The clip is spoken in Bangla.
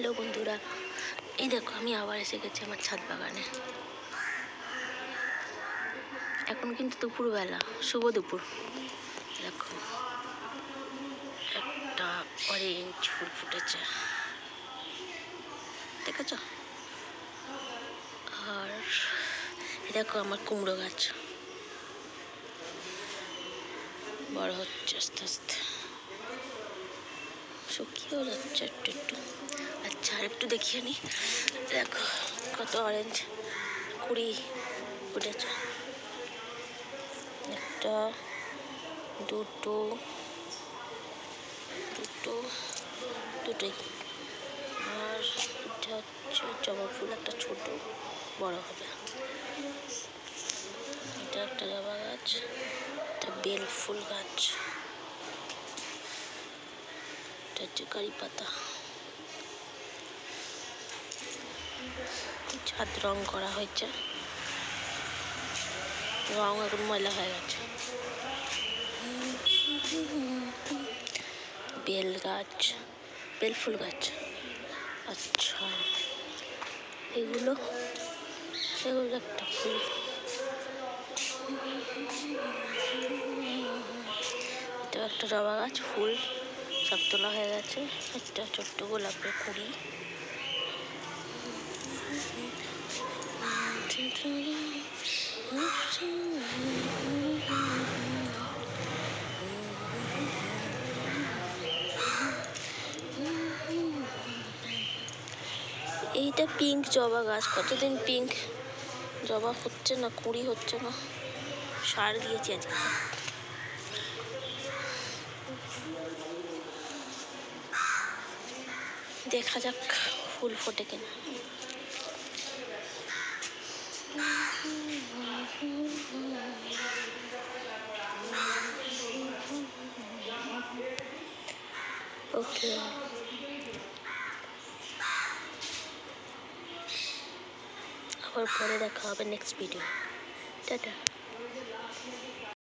হ্যালো বন্ধুরা, এই দেখো আমি আবার এসে গেছি আমার ছাদ বাগানে। এখন কিন্তু দুপুরবেলা, শুভ দুপুর। দেখো একটা অরেঞ্জ ফুল ফুটেছে, দেখেছ? আর দেখো আমার কুমড়ো গাছ বড় হচ্ছে আস্তে আস্তে, শুকিয়েও যাচ্ছে একটু একটু। আচ্ছা, আর একটু দেখিয়ে নি। দেখো কত অরেঞ্জ কুড়ি ফুটেছে, একটা দুটো দুটোই। আর এটা হচ্ছে জবা ফুল, একটা ছোট বড় হবে। এটা একটা জবা গাছ, এটা বেল ফুল গাছ, এটা হচ্ছে কারি পাতা। ছাদ রং করা হয়েছে, রং এখন ময়লা হয়ে গেছে। বেল গাছ, বেল ফুল গাছ। আচ্ছা, এগুলো একটা ফুল। এটা একটা জবা গাছ, ফুল সব তোলা হয়ে গেছে। একটা ছোট্ট গোলাপের কুড়ি। এইটা পিঙ্ক জবা গাছ, কতদিন পিঙ্ক জবা হচ্ছে না, কুড়ি হচ্ছে না। সার দিয়েছি আজকে। দেখা যাক ফুল ফোটে কিনা। ওকে, আবার পরে দেখা হবে নেক্সট ভিডিও। টাটা।